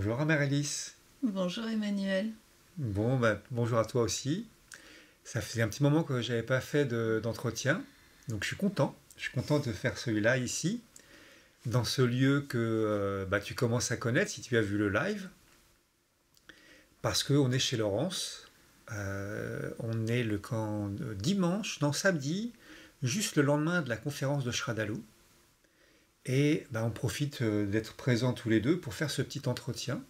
Bonjour Amérélis. Bonjour Emmanuel. Bonjour à toi aussi. Ça faisait un petit moment que j'avais pas fait d'entretien, donc je suis content. Je suis content de faire celui-là ici, dans ce lieu que tu commences à connaître si tu as vu le live, parce qu'on est chez Laurence. On est dimanche, non samedi, juste le lendemain de la conférence de Shradalou. Et on profite d'être présents tous les deux pour faire ce petit entretien.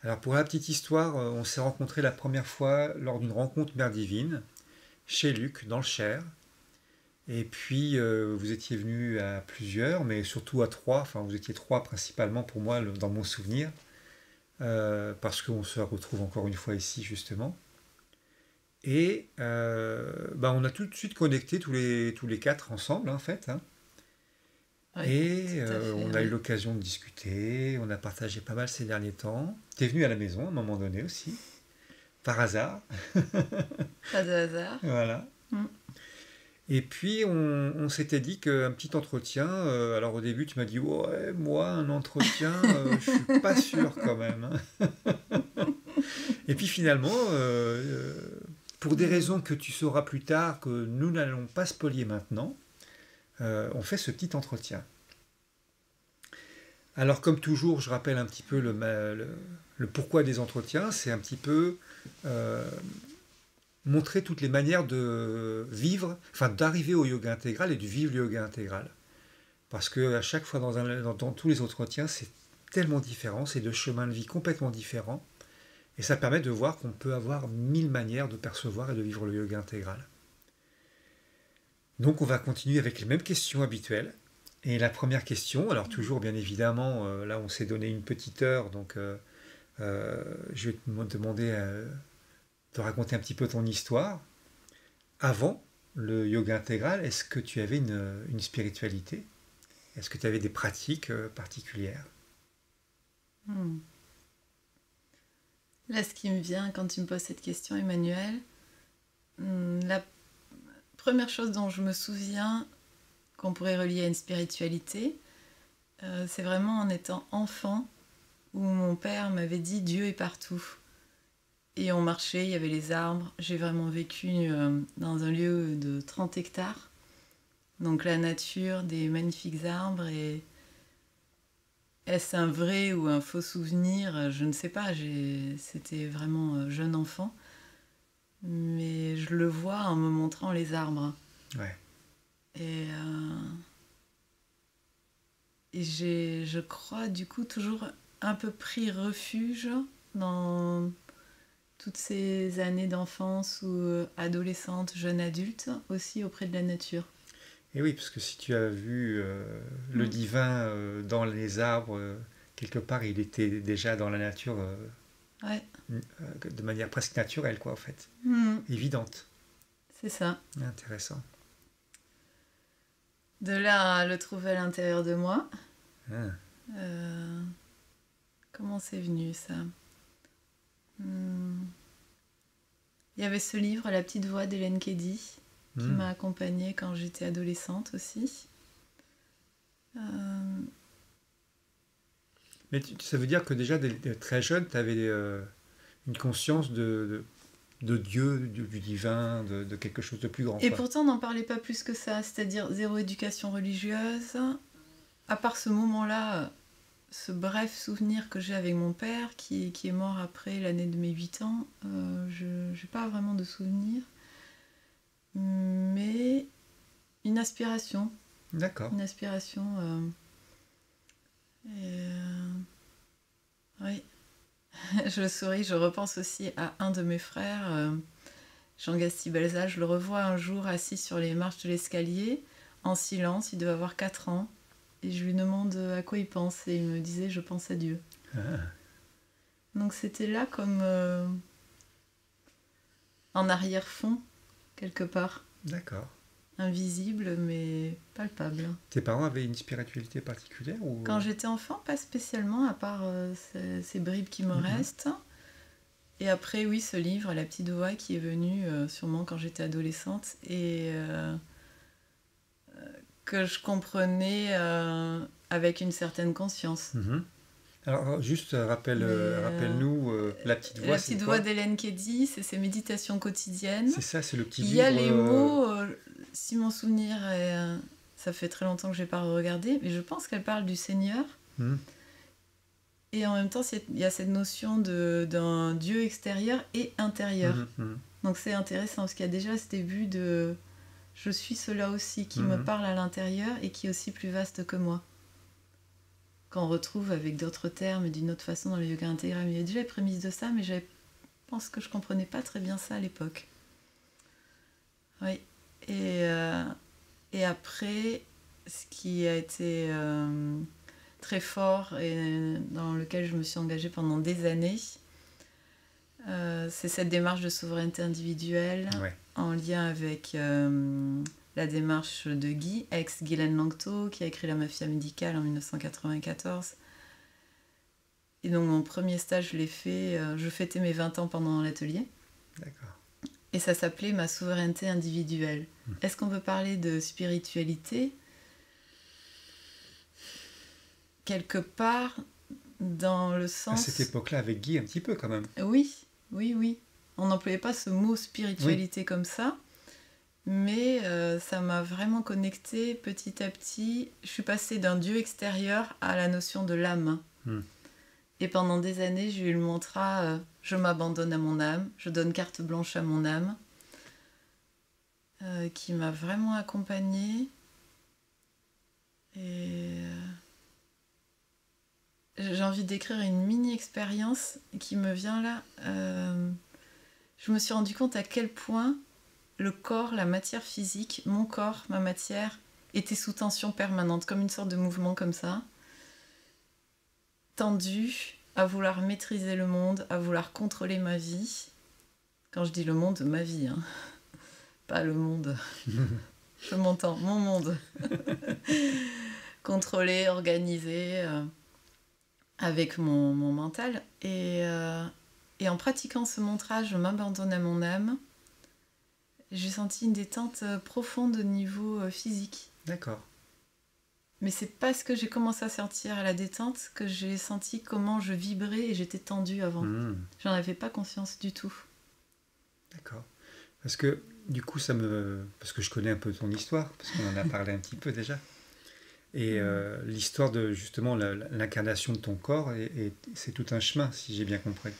Alors pour la petite histoire, on s'est rencontrés la première fois lors d'une rencontre Mère Divine, chez Luc, dans le Cher. Et puis vous étiez venus à plusieurs, mais surtout à trois, enfin vous étiez trois principalement pour moi dans mon souvenir, parce qu'on se retrouve encore une fois ici justement. Et on a tout de suite connecté tous les quatre ensemble en fait, hein. Oui, Et tout à fait, on a eu oui. l'occasion de discuter, on a partagé pas mal ces derniers temps. T'es venu à la maison à un moment donné aussi, par hasard. Pas de hasard. Voilà. Mm. Et puis on s'était dit qu'un petit entretien, alors au début tu m'as dit ouais moi un entretien, je suis pas sûr quand même, hein. Et puis finalement, pour des raisons que tu sauras plus tard, que nous n'allons pas spolier maintenant, on fait ce petit entretien. Alors comme toujours, je rappelle un petit peu le pourquoi des entretiens, c'est un petit peu euh, montrer toutes les manières de vivre, enfin d'arriver au yoga intégral et de vivre le yoga intégral. Parce que à chaque fois dans tous les entretiens, c'est tellement différent, c'est de chemins de vie complètement différents, et ça permet de voir qu'on peut avoir mille manières de percevoir et de vivre le yoga intégral. Donc on va continuer avec les mêmes questions habituelles. Et la première question, alors toujours bien évidemment, là on s'est donné une petite heure, donc je vais te demander de raconter un petit peu ton histoire. Avant le yoga intégral, est-ce que tu avais une spiritualité? Est-ce que tu avais des pratiques particulières? Mm. Là, ce qui me vient quand tu me poses cette question, Emmanuel, la première chose dont je me souviens qu'on pourrait relier à une spiritualité, c'est vraiment en étant enfant, où mon père m'avait dit Dieu est partout. Et on marchait, il y avait les arbres. J'ai vraiment vécu dans un lieu de 30 hectares. Donc la nature, des magnifiques arbres. Et est-ce un vrai ou un faux souvenir? Je ne sais pas. C'était vraiment jeune enfant. Mais je le vois en me montrant les arbres. Ouais. Et, je crois, du coup, toujours un peu pris refuge dans toutes ces années d'enfance ou adolescente, jeune adulte, aussi auprès de la nature. Et oui, parce que si tu as vu le Mm. divin dans les arbres, quelque part, il était déjà dans la nature Ouais. de manière presque naturelle, quoi, en fait. Mm. Évidente. C'est ça. Intéressant. De là à le trouver à l'intérieur de moi, Ah. euh, comment c'est venu ça? Mm. Il y avait ce livre, La petite voix d'Hélène Keddy, qui Hmm. m'a accompagnée quand j'étais adolescente aussi. Euh, Mais ça veut dire que déjà, très jeune, tu avais une conscience de Dieu, du divin, de quelque chose de plus grand, Et quoi. pourtant, on n'en parlait pas plus que ça, c'est-à-dire zéro éducation religieuse. À part ce moment-là, ce bref souvenir que j'ai avec mon père, qui est mort après l'année de mes 8 ans, je n'ai pas vraiment de souvenir. Mais une aspiration. D'accord. Une aspiration. Oui, je souris, je repense aussi à un de mes frères, Jean Gasti-Belza. Je le revois un jour assis sur les marches de l'escalier, en silence, il devait avoir 4 ans. Et je lui demande à quoi il pense, et il me disait je pense à Dieu. Ah, Donc c'était là comme en arrière-fond, quelque part. d'accord. Invisible mais palpable. Tes parents avaient une spiritualité particulière ou... Quand j'étais enfant, pas spécialement, à part ces bribes qui me Mhm. restent. Et après, oui, ce livre, La petite voix, qui est venu sûrement quand j'étais adolescente et que je comprenais avec une certaine conscience. Mhm. Alors, juste rappelle-nous la petite voix. La petite voix d'Hélène Keddy, c'est ses méditations quotidiennes. C'est ça, c'est le petit livre. Il y a les mots, si mon souvenir est... ça fait très longtemps que je n'ai pas regardé, mais je pense qu'elle parle du Seigneur. Et en même temps, il y a cette notion d'un Dieu extérieur et intérieur. Donc c'est intéressant, parce qu'il y a déjà ce début de « je suis cela aussi » qui me parle à l'intérieur et qui est aussi plus vaste que moi. Qu'on retrouve avec d'autres termes et d'une autre façon dans le yoga intégral. Il y a déjà les prémices de ça, mais je pense que je ne comprenais pas très bien ça à l'époque. Oui. Et après, ce qui a été très fort et dans lequel je me suis engagée pendant des années, c'est cette démarche de souveraineté individuelle en lien avec la démarche de Guy, ex-Guylaine Langto, qui a écrit La Mafia médicale en 1994. Et donc mon premier stage, je l'ai fait, je fêtais mes 20 ans pendant l'atelier. D'accord. Et ça s'appelait Ma souveraineté individuelle. Est-ce qu'on peut parler de spiritualité ? Quelque part, dans le sens... À cette époque-là, avec Guy, un petit peu quand même. Oui. On n'employait pas ce mot spiritualité comme ça. Mais ça m'a vraiment connectée petit à petit. Je suis passée d'un Dieu extérieur à la notion de l'âme. Et pendant des années, j'ai eu le mantra je m'abandonne à mon âme, je donne carte blanche à mon âme, qui m'a vraiment accompagnée. Et j'ai envie d'écrire une mini-expérience qui me vient là. Je me suis rendu compte à quel point le corps, la matière physique, mon corps, ma matière, était sous tension permanente, comme une sorte de mouvement comme ça. Tendu, à vouloir maîtriser le monde, à vouloir contrôler ma vie. Quand je dis le monde, ma vie, hein. Pas le monde. Je m'entends, mon monde. Contrôler, organiser, avec mon mental. Et en pratiquant ce mantra, je m'abandonne à mon âme. J'ai senti une détente profonde au niveau physique. D'accord. Mais c'est parce que j'ai commencé à sortir à la détente que j'ai senti comment je vibrais et j'étais tendue avant. J'en avais pas conscience du tout. D'accord. Parce que du coup, parce que je connais un peu ton histoire, parce qu'on en a parlé un petit peu déjà. Et l'histoire de justement l'incarnation de ton corps, c'est tout un chemin, si j'ai bien compris.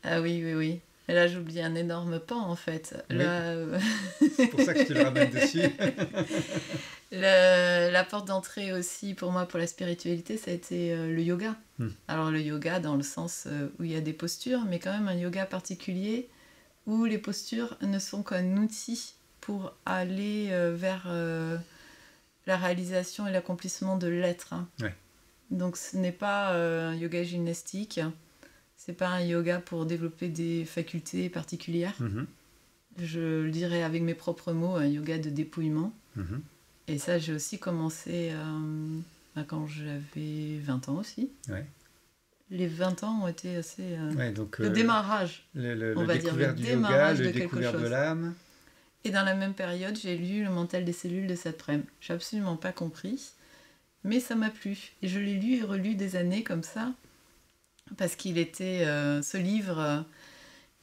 Ah oui. Et là, j'oublie un énorme pan, en fait. Oui. Là, c'est pour ça que je te le ramène dessus. La porte d'entrée aussi, pour moi, pour la spiritualité, ça a été le yoga. Alors, le yoga dans le sens où il y a des postures, mais quand même un yoga particulier, où les postures ne sont qu'un outil pour aller vers la réalisation et l'accomplissement de l'être. Ouais. Donc, ce n'est pas un yoga gymnastique. C'est pas un yoga pour développer des facultés particulières. Je le dirais avec mes propres mots, un yoga de dépouillement. Et ça, j'ai aussi commencé quand j'avais 20 ans aussi. Ouais. Les 20 ans ont été assez... donc, le démarrage, on va dire, le démarrage yoga, le découvert de l'âme. Et dans la même période, j'ai lu Le mental des cellules de Satprem. J'ai absolument pas compris, mais ça m'a plu. Et je l'ai lu et relu des années comme ça, parce qu'il était... ce livre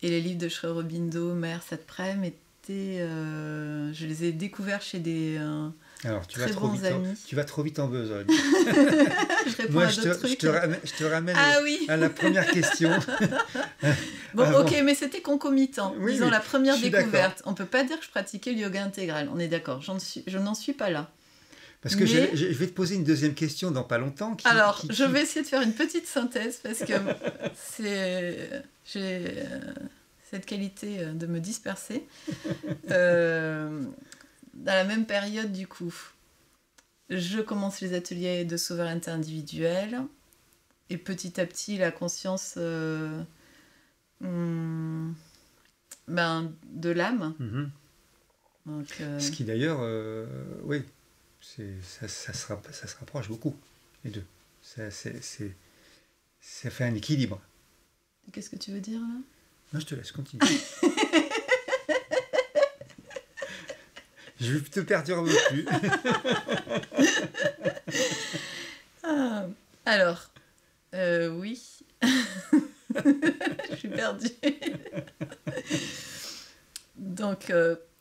et les livres de Sri Aurobindo, Mère, Satprem, je les ai découverts chez des... Alors, tu vas trop vite en besogne. Je réponds à d'autres trucs. Je te ramène à la première question. Bon, ok, mais c'était concomitant. Oui, disons la première découverte. On ne peut pas dire que je pratiquais le yoga intégral. On est d'accord. Je n'en suis pas là. Parce que je vais te poser une deuxième question dans pas longtemps. Je vais essayer de faire une petite synthèse parce que j'ai cette qualité de me disperser. Dans la même période, du coup, je commence les ateliers de souveraineté individuelle et petit à petit, la conscience de l'âme. Donc, ce qui d'ailleurs, oui, ça se rapproche beaucoup, les deux. Ça fait un équilibre. Qu'est-ce que tu veux dire, là ? Non, je te laisse continuer. Je ne te perturbe plus. Alors, perdu. Donc,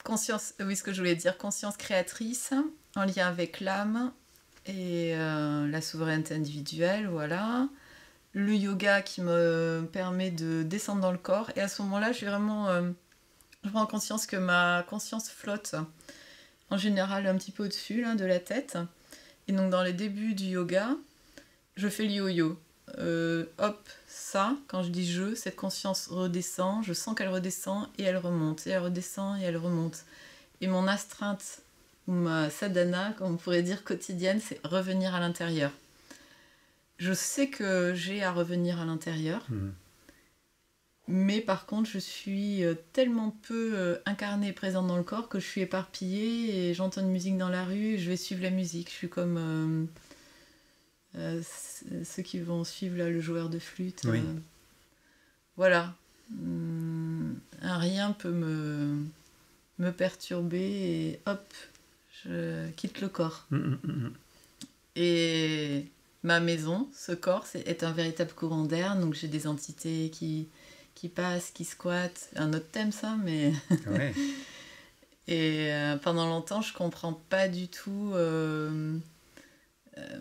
conscience, oui, ce que je voulais dire, conscience créatrice, en lien avec l'âme et la souveraineté individuelle, voilà. Le yoga qui me permet de descendre dans le corps. Et à ce moment-là, je prends conscience que ma conscience flotte, en général un petit peu au-dessus là, de la tête. Et donc, dans les débuts du yoga, je fais le yo-yo. Hop, ça, quand je dis je, cette conscience redescend, je sens qu'elle redescend et elle remonte, et elle redescend et elle remonte. Et mon astreinte, ou ma sadhana, comme on pourrait dire quotidienne, c'est revenir à l'intérieur. Je sais que j'ai à revenir à l'intérieur, mais par contre, je suis tellement peu incarnée et présente dans le corps que je suis éparpillée et j'entends une musique dans la rue, je vais suivre la musique. Je suis comme... ceux qui vont suivre là, le joueur de flûte. Oui. Voilà. Rien peut me perturber et hop, je quitte le corps. Et ma maison, ce corps, est un véritable courant d'air. Donc j'ai des entités qui passent, qui squattent. Un autre thème ça, mais... Ouais. Et pendant longtemps, je comprends pas du tout...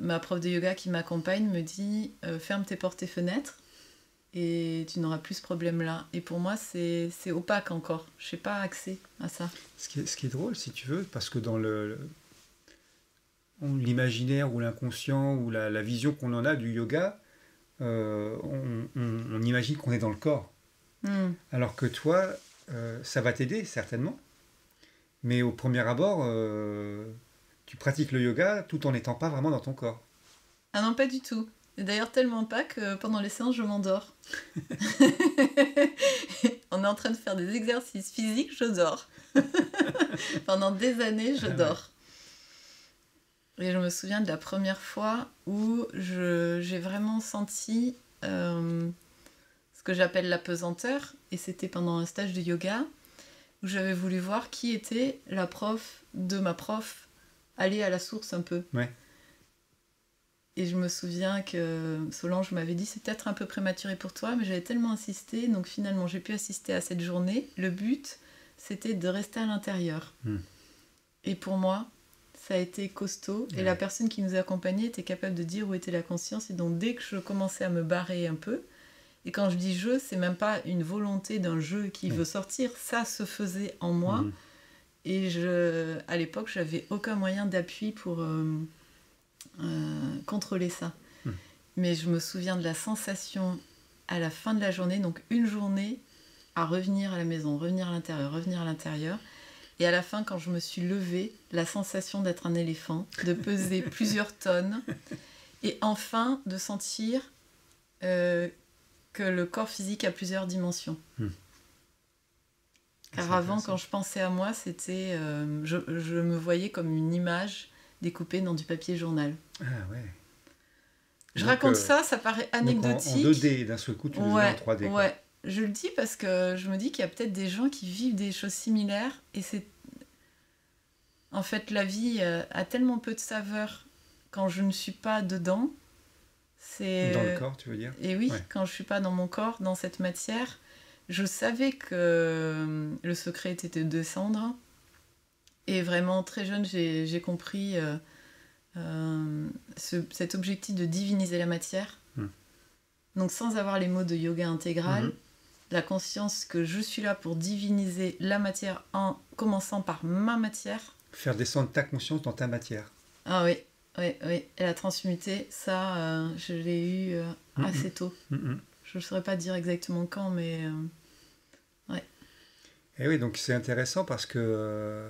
ma prof de yoga qui m'accompagne me dit ferme tes portes et fenêtres et tu n'auras plus ce problème là. Et pour moi c'est opaque encore, je n'ai pas accès à ça. Ce qui est drôle si tu veux, parce que dans l'imaginaire ou l'inconscient ou la vision qu'on en a du yoga, on imagine qu'on est dans le corps. Alors que toi, ça va t'aider certainement, mais au premier abord... tu pratiques le yoga tout en n'étant pas vraiment dans ton corps. Ah non, pas du tout. Et d'ailleurs, tellement pas que pendant les séances, je m'endors. On est en train de faire des exercices physiques, je dors. Pendant des années, je dors. Et je me souviens de la première fois où j'ai vraiment senti ce que j'appelle la pesanteur. Et c'était pendant un stage de yoga où j'avais voulu voir qui était la prof de ma prof. Aller à la source un peu. Ouais. Et je me souviens que Solange m'avait dit c'est peut-être un peu prématuré pour toi, mais j'avais tellement insisté, donc finalement j'ai pu assister à cette journée. Le but, c'était de rester à l'intérieur. Et pour moi, ça a été costaud. Et la personne qui nous accompagnait était capable de dire où était la conscience. Et donc dès que je commençais à me barrer un peu, et quand je dis je, c'est même pas une volonté d'un je qui veut sortir, ça se faisait en moi. Et à l'époque, j'avais aucun moyen d'appui pour contrôler ça. Mais je me souviens de la sensation à la fin de la journée, donc une journée à revenir à la maison, revenir à l'intérieur. Et à la fin, quand je me suis levée, la sensation d'être un éléphant, de peser plusieurs tonnes, et enfin de sentir que le corps physique a plusieurs dimensions. Car avant, quand je pensais à moi, c'était, je me voyais comme une image découpée dans du papier journal. Ah ouais. Je raconte ça paraît anecdotique. En 2D, d'un seul coup, tu le faisais en 3D. Ouais, je le dis parce que je me dis qu'il y a peut-être des gens qui vivent des choses similaires. Et c'est... En fait, la vie a tellement peu de saveur quand je ne suis pas dedans. C'est... Dans le corps, tu veux dire ? Et oui, quand je ne suis pas dans mon corps, dans cette matière... Je savais que le secret était de descendre. Et vraiment, très jeune, j'ai compris cet objectif de diviniser la matière. Donc, sans avoir les mots de yoga intégral, la conscience que je suis là pour diviniser la matière en commençant par ma matière. Faire descendre ta conscience dans ta matière. Ah oui. Et la transmuter, ça, je l'ai eu assez tôt. Je ne saurais pas dire exactement quand, mais... Et oui, donc c'est intéressant parce que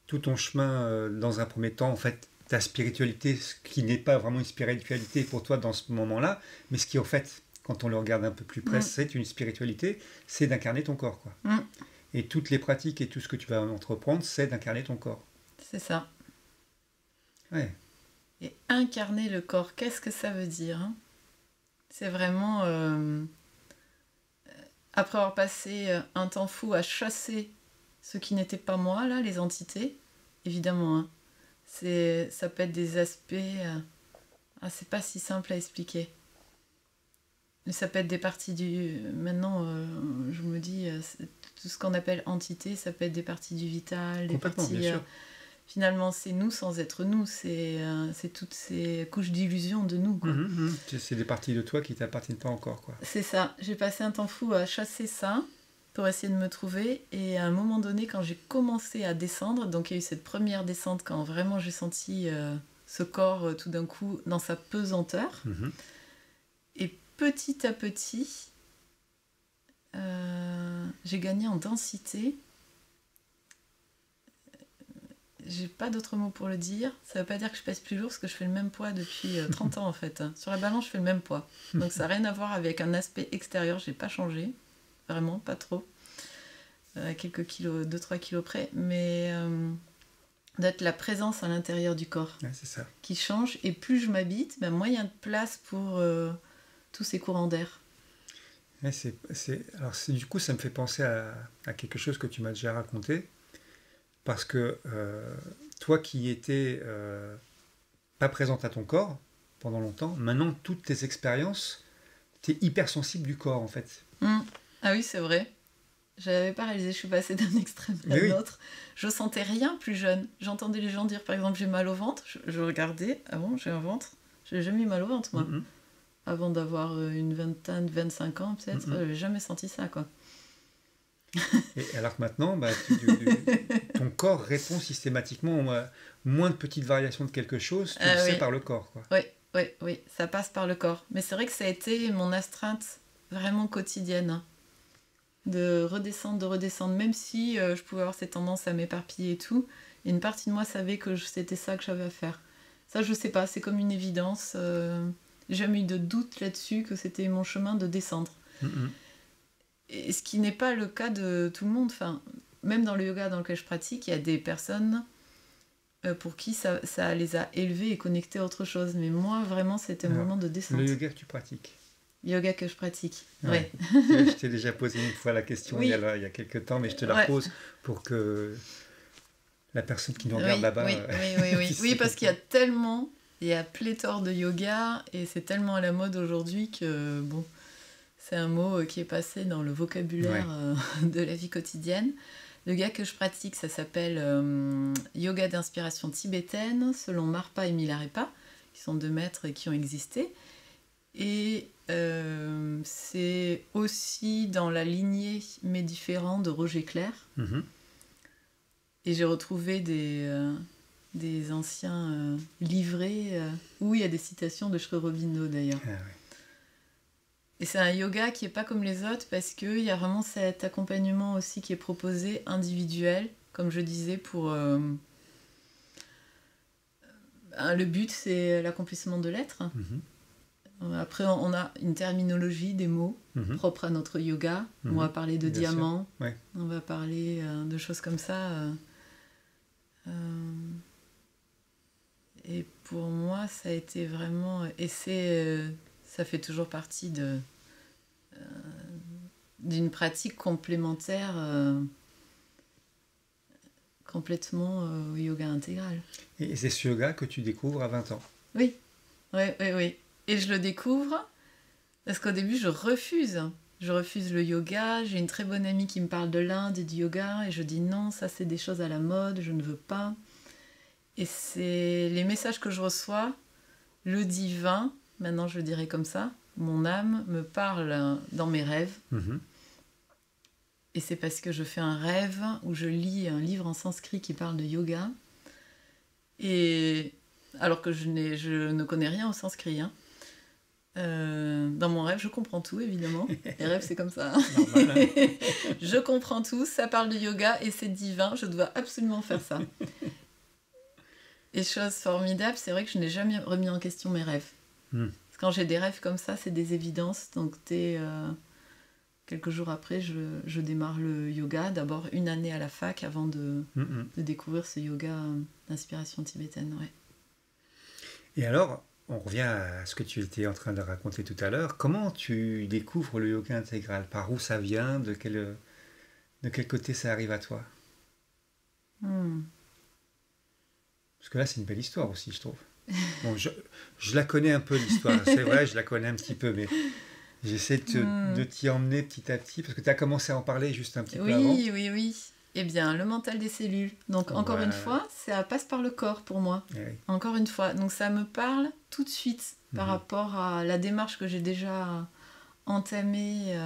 tout ton chemin, dans un premier temps, en fait, ta spiritualité, ce qui n'est pas vraiment une spiritualité pour toi dans ce moment-là, mais ce qui, en fait, quand on le regarde un peu plus près, c'est une spiritualité, c'est d'incarner ton corps, quoi. Et toutes les pratiques et tout ce que tu vas entreprendre, c'est d'incarner ton corps. C'est ça. Ouais. Et incarner le corps, qu'est-ce que ça veut dire, hein ? C'est vraiment... après avoir passé un temps fou à chasser ce qui n'était pas moi, là, les entités, évidemment, hein, ça peut être des aspects... c'est pas si simple à expliquer. Ça peut être des parties du... Maintenant, je me dis, tout ce qu'on appelle entité, ça peut être des parties du vital, des Complètement, parties... bien sûr. Finalement, c'est nous sans être nous, c'est toutes ces couches d'illusion de nous, quoi. C'est des parties de toi qui t'appartiennent pas encore, quoi. C'est ça, j'ai passé un temps fou à chasser ça pour essayer de me trouver, et à un moment donné, quand j'ai commencé à descendre, donc il y a eu cette première descente quand vraiment j'ai senti ce corps tout d'un coup dans sa pesanteur, et petit à petit, j'ai gagné en densité. J'ai pas d'autre mot pour le dire. Ça veut pas dire que je pèse plus lourd, parce que je fais le même poids depuis 30 ans en fait. Sur la balance, je fais le même poids. Donc ça n'a rien à voir avec un aspect extérieur, j'ai pas changé. Vraiment, pas trop. Quelques kilos, 2-3 kilos près. Mais d'être la présence à l'intérieur du corps c'est ça. Qui change. Et plus je m'habite, ben, moins il y a de place pour tous ces courants d'air. Ouais, du coup, ça me fait penser à quelque chose que tu m'as déjà raconté. Parce que toi qui étais pas présente à ton corps pendant longtemps, maintenant toutes tes expériences, tu es hypersensible du corps en fait. Ah oui, c'est vrai. Je n'avais pas réalisé, je suis passée d'un extrême à l'autre. Je sentais rien plus jeune. J'entendais les gens dire par exemple j'ai mal au ventre. Je regardais, ah bon, j'ai un ventre. J'ai jamais eu mal au ventre moi. Avant d'avoir une vingtaine, 25 ans peut-être, j'ai jamais senti ça quoi. Et alors que maintenant, ton corps répond systématiquement à moins de petites variations de quelque chose, tu le sais par le corps. Quoi. Oui, ça passe par le corps. Mais c'est vrai que ça a été mon astreinte vraiment quotidienne. De redescendre, même si je pouvais avoir cette tendance à m'éparpiller et tout. Et une partie de moi savait que c'était ça que j'avais à faire. Ça, je sais pas, c'est comme une évidence. J'ai jamais eu de doute là-dessus que c'était mon chemin de descendre. Et ce qui n'est pas le cas de tout le monde. Enfin, même dans le yoga dans lequel je pratique, il y a des personnes pour qui ça les a élevés et connectés à autre chose. Mais moi, vraiment, c'était un moment de descente. Le yoga que tu pratiques? Le yoga que je pratique, ouais. Je t'ai déjà posé une fois la question il y a quelques temps, mais je te la repose pour que la personne qui nous regarde là-bas... Oui, parce qu'il y a tellement... Il y a pléthore de yoga et c'est tellement à la mode aujourd'hui que, bon... C'est un mot qui est passé dans le vocabulaire de la vie quotidienne. Le yoga que je pratique, ça s'appelle yoga d'inspiration tibétaine, selon Marpa et Milarepa, qui sont 2 maîtres qui ont existé. Et c'est aussi dans la lignée mais différent de Roger Clair. Et j'ai retrouvé des anciens livrets où il y a des citations de Sri Aurobindo d'ailleurs. Et c'est un yoga qui n'est pas comme les autres parce qu'il y a vraiment cet accompagnement aussi qui est proposé individuel, comme je disais, pour... le but, c'est l'accomplissement de l'être. Après, on a une terminologie, des mots propres à notre yoga. On va parler de diamant, on va parler de choses comme ça. Et pour moi, ça a été vraiment... Et ça fait toujours partie d'une pratique complémentaire complètement au yoga intégral. Et c'est ce yoga que tu découvres à 20 ans? Oui. Et je le découvre parce qu'au début, je refuse. Je refuse le yoga. J'ai une très bonne amie qui me parle de l'Inde et du yoga et je dis non, ça c'est des choses à la mode, je ne veux pas. Et c'est les messages que je reçois, le divin, maintenant je le dirais comme ça, mon âme me parle dans mes rêves. Et c'est parce que je fais un rêve où je lis un livre en sanskrit qui parle de yoga. Et alors que je ne connais rien au sanskrit. Dans mon rêve, je comprends tout, évidemment. Les rêves, c'est comme ça. Normal, hein. Je comprends tout, ça parle de yoga et c'est divin, je dois absolument faire ça. Et chose formidable, c'est vrai que je n'ai jamais remis en question mes rêves. Quand j'ai des rêves comme ça, c'est des évidences. Donc, quelques jours après, je démarre le yoga. D'abord, 1 année à la fac avant de découvrir ce yoga d'inspiration tibétaine. Et alors, on revient à ce que tu étais en train de raconter tout à l'heure. Comment tu découvres le yoga intégral? Par où ça vient? De quel côté ça arrive à toi? Parce que là, c'est une belle histoire aussi, je trouve. Bon, je la connais un peu, l'histoire. C'est vrai, je la connais un petit peu, mais J'essaie de t'y emmener petit à petit, parce que tu as commencé à en parler juste un petit peu Oui, avant. oui. Eh bien, le mental des cellules. Donc, encore une fois, ça passe par le corps pour moi. Eh oui. Encore une fois. Donc, ça me parle tout de suite par rapport à la démarche que j'ai déjà entamée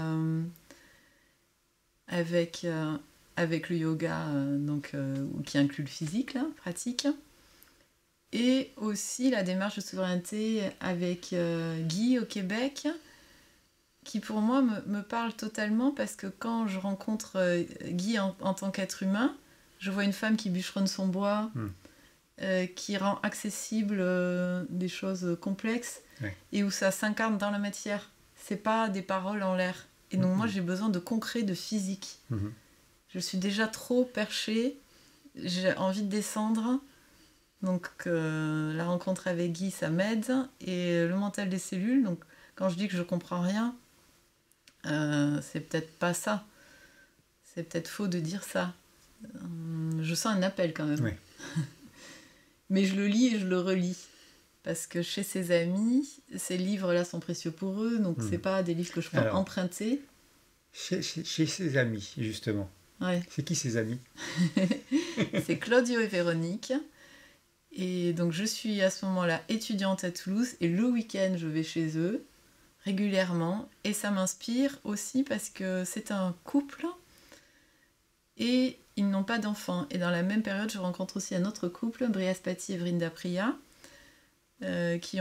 avec le yoga, qui inclut le physique, là, pratique. Et aussi la démarche de souveraineté avec Guy au Québec, qui pour moi me parle totalement, parce que quand je rencontre Guy en tant qu'être humain, je vois une femme qui bûcheronne son bois, qui rend accessible des choses complexes, et où ça s'incarne dans la matière. C'est pas des paroles en l'air. Et donc moi j'ai besoin de concret, de physique. Je suis déjà trop perchée, j'ai envie de descendre. Donc la rencontre avec Guy, ça m'aide. Et le mental des cellules, donc quand je dis que je comprends rien, c'est peut-être pas ça. C'est peut-être faux de dire ça. Je sens un appel quand même. Oui. Mais je le lis et je le relis. Parce que chez ses amis, ces livres-là sont précieux pour eux, donc c'est pas des livres que je peux emprunter. Chez ses amis, justement. Ouais. C'est qui ses amis? C'est Claudio et Véronique. Et donc je suis à ce moment-là étudiante à Toulouse, et le week-end je vais chez eux régulièrement, et ça m'inspire aussi parce que c'est un couple et ils n'ont pas d'enfants. Et dans la même période, je rencontre aussi un autre couple, Brihaspati et Vrinda Priya, qui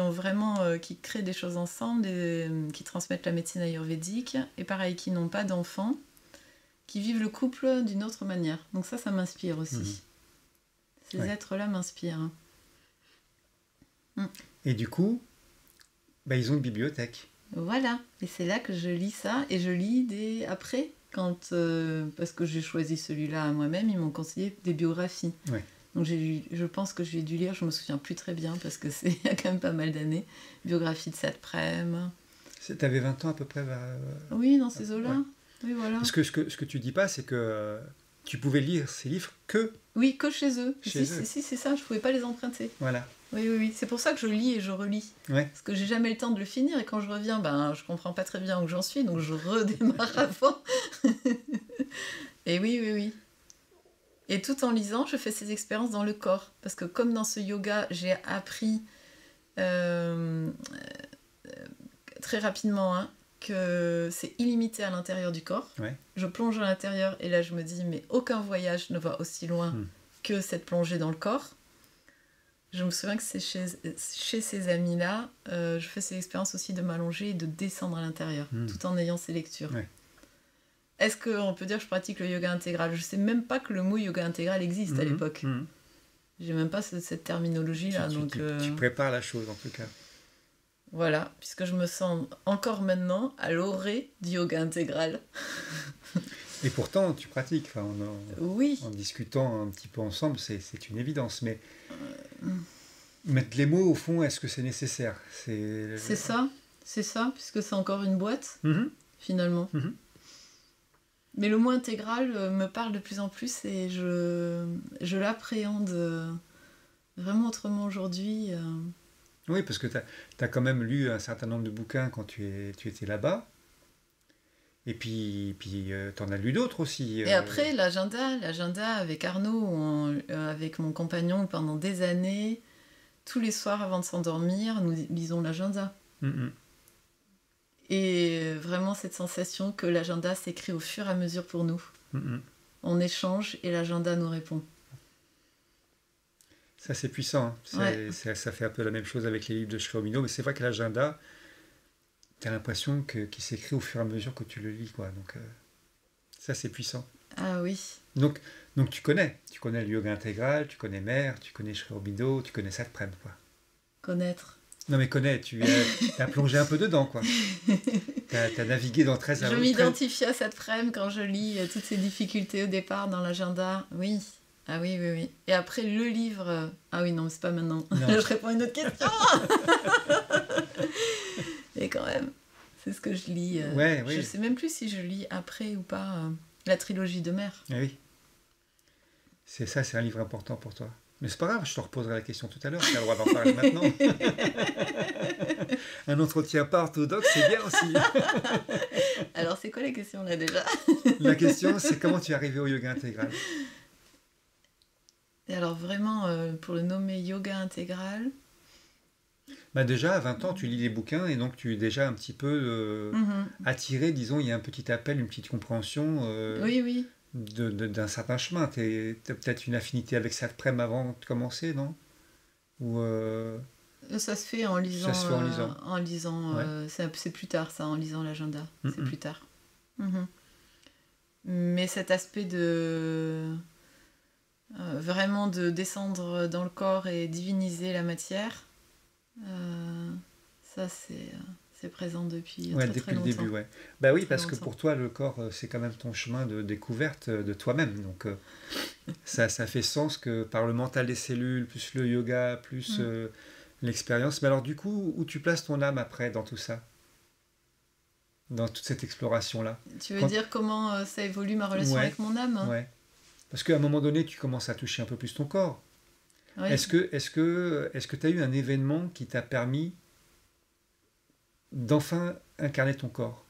créent des choses ensemble, qui transmettent la médecine ayurvédique, et pareil, qui n'ont pas d'enfants, qui vivent le couple d'une autre manière. Donc ça m'inspire aussi. Ces êtres-là m'inspirent. Et du coup, ils ont une bibliothèque. Voilà, et c'est là que je lis ça, et je lis après, parce que j'ai choisi celui-là à moi-même, ils m'ont conseillé des biographies. Ouais. Donc je pense que j'ai dû lire, je me souviens plus très bien, parce que c'est il y a quand même pas mal d'années, biographie de Satprem. T'avais 20 ans à peu près Oui, dans ces eaux-là. Ouais. Oui, voilà. Parce que ce que tu dis pas, c'est que tu pouvais lire ces livres que... Oui, que chez eux. Si, c'est ça, je pouvais pas les emprunter. Voilà. Oui. C'est pour ça que je lis et je relis. Ouais. Parce que j'ai jamais le temps de le finir, et quand je reviens, je comprends pas très bien où j'en suis, donc je redémarre avant. Et oui. Et tout en lisant, je fais ces expériences dans le corps. Parce que comme dans ce yoga, j'ai appris très rapidement que c'est illimité à l'intérieur du corps. Ouais. Je plonge à l'intérieur, et là je me dis, mais aucun voyage ne va aussi loin que cette plongée dans le corps. Je me souviens que c'est chez ces amis-là, je fais ces expériences aussi de m'allonger et de descendre à l'intérieur, tout en ayant ces lectures. Ouais. Est-ce qu'on peut dire que je pratique le yoga intégral ? Je sais même pas que le mot yoga intégral existe à l'époque. J'ai même pas cette terminologie-là. Tu prépares la chose, en tout cas. Voilà, puisque je me sens encore maintenant à l'orée du yoga intégral. Et pourtant, tu pratiques. Oui. En discutant un petit peu ensemble, c'est une évidence. Mais mettre les mots, au fond, est-ce que c'est nécessaire ? C'est ça, puisque c'est encore une boîte, finalement. Mais le mot intégral me parle de plus en plus, et je l'appréhende vraiment autrement aujourd'hui. Oui, parce que tu as quand même lu un certain nombre de bouquins quand tu étais là-bas. Et puis tu en as lu d'autres aussi. Et après, l'agenda avec Arnaud, avec mon compagnon, pendant des années, tous les soirs avant de s'endormir, nous lisons l'agenda. Et vraiment cette sensation que l'agenda s'écrit au fur et à mesure pour nous. On échange et l'agenda nous répond. Ça, c'est puissant. Ça fait un peu la même chose avec les livres de Sri Aurobindo, mais c'est vrai que l'agenda, tu as l'impression qu'il s'écrit au fur et à mesure que tu le lis, quoi. Donc, ça, c'est puissant. Ah oui. Donc tu connais le yoga intégral, tu connais Mère, tu connais Sri Aurobindo, tu connais Satprem, quoi. Connaître. Non, mais tu as plongé un peu dedans, quoi. Tu as navigué dans 13 Je m'identifie à Satprem quand je lis toutes ces difficultés au départ dans l'agenda. Oui. Ah oui. Et après, le livre... Ah oui, non, c'est pas maintenant. Je réponds à une autre question. Et quand même, c'est ce que je lis. Oui. Je sais même plus si je lis après ou pas la trilogie de Mère. Ah oui. C'est un livre important pour toi. Mais c'est pas grave, je te reposerai la question tout à l'heure, tu as le droit d'en parler maintenant. Un entretien pas orthodoxe, c'est bien aussi. Alors, c'est quoi la question là déjà? La question, c'est comment tu es arrivé au yoga intégral? Et alors, vraiment, pour le nommer yoga intégral, Bah déjà, à 20 ans, tu lis des bouquins et donc tu es déjà un petit peu mhm. attiré, disons, il y a un petit appel, une petite compréhension Oui, oui. d'un certain chemin. Tu as peut-être une affinité avec cette prème avant de commencer, non? Ou Ça se fait en lisant. ça se fait en lisant? En lisant Ouais. c'est plus tard, ça, en lisant l'agenda. C'est Mm-mm. plus tard. Mhm. Mais cet aspect de. Vraiment de descendre dans le corps et diviniser la matière, ça, c'est présent depuis Ouais, très très depuis le longtemps. début, ouais. Bah oui, Très parce que longtemps. pour toi, le corps, c'est quand même ton chemin de découverte de toi-même. Donc, ça fait sens que par le mental des cellules, plus le yoga, plus Mm. l'expérience. Mais alors, du coup, où tu places ton âme après dans tout ça? Dans toute cette exploration-là? Tu veux Quand... dire comment ça évolue ma relation Ouais, avec mon âme? ouais. Parce qu'à un moment donné, tu commences à toucher un peu plus ton corps. Oui. Est-ce que tu as eu un événement qui t'a permis d'enfin incarner ton corps?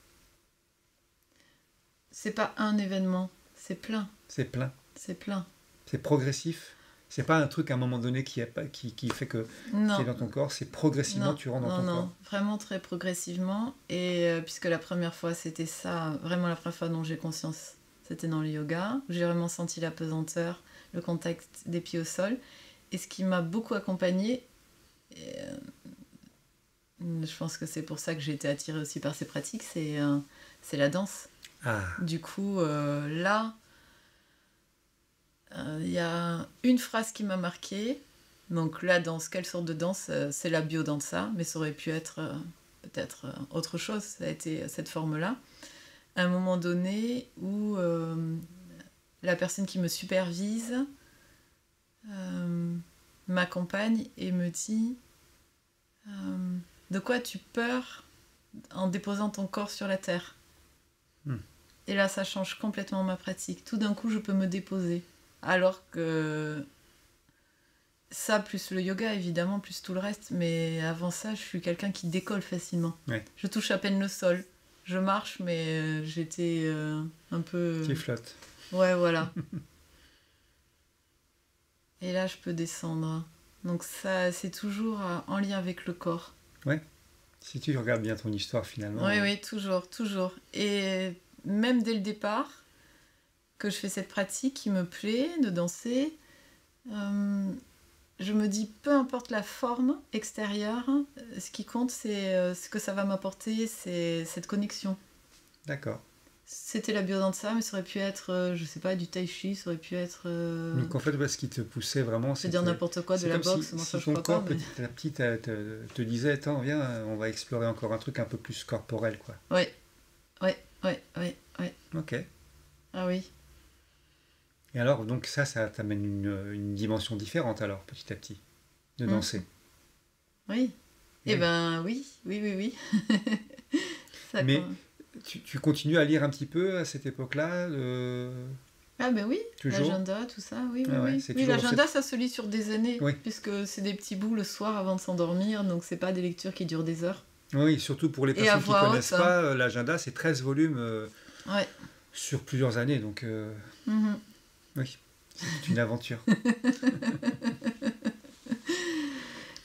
C'est pas un événement, c'est plein. C'est plein, C'est plein. c'est progressif. C'est pas un truc à un moment donné qui fait que tu es Non, dans ton corps, c'est progressivement non, tu rentres dans non, ton non. corps. Vraiment très progressivement. Et puisque la première fois, c'était ça, vraiment la première fois dont j'ai conscience, c'était dans le yoga. J'ai vraiment senti la pesanteur, le contact des pieds au sol. Et ce qui m'a beaucoup accompagnée, et, je pense que c'est pour ça que j'ai été attirée aussi par ces pratiques, c'est la danse. Ah, Du coup, là, il y a une phrase qui m'a marquée. Donc la danse, quelle sorte de danse? C'est la biodanza, mais ça aurait pu être peut-être autre chose. Ça a été cette forme-là. À un moment donné où la personne qui me supervise m'accompagne et me dit de quoi as-tu peur en déposant ton corps sur la terre? Hmm. Et là, ça change complètement ma pratique. Tout d'un coup, je peux me déposer. Alors que ça, plus le yoga, évidemment, plus tout le reste. Mais avant ça, je suis quelqu'un qui décolle facilement. ouais, Je touche à peine le sol. Je marche, mais j'étais un peu... tu flottes. Ouais, voilà. Et là, je peux descendre. Donc ça, c'est toujours en lien avec le corps. Ouais. Si tu regardes bien ton histoire finalement. Oui, oui, toujours, toujours. Et même dès le départ, que je fais cette pratique qui me plaît, de danser, je me dis, peu importe la forme extérieure, ce qui compte, c'est ce que ça va m'apporter, c'est cette connexion. D'accord. C'était la biodanza, mais ça aurait pu être, je sais pas, du tai chi, ça aurait pu être... Donc en fait, ce qui te poussait vraiment, je veux dire n'importe quoi, de c'est la comme boxe, moi si ça je ton crois pas, corps mais... petit à petit te disait, attends, viens, on va explorer encore un truc un peu plus corporel, quoi. Ouais, ouais, ouais, ouais, ouais. Ok. Ah oui. Et alors, donc ça t'amène une dimension différente alors, petit à petit, de danser. Oui. Eh Oui. ben oui, oui, oui, oui. Ça, Mais tu continues à lire un petit peu à cette époque-là ah ben oui, toujours? l'agenda, tout ça, oui, oui, Ah ouais, oui. c'est Oui, toujours dans l'agenda, ça se lit sur des années, Oui. puisque c'est des petits bouts le soir avant de s'endormir, donc c'est pas des lectures qui durent des heures. Oui, surtout pour les Et à personnes qui ne voix connaissent haute, hein. pas, l'agenda, c'est 13 volumes Ouais. sur plusieurs années, donc Mhm. oui, c'est une aventure.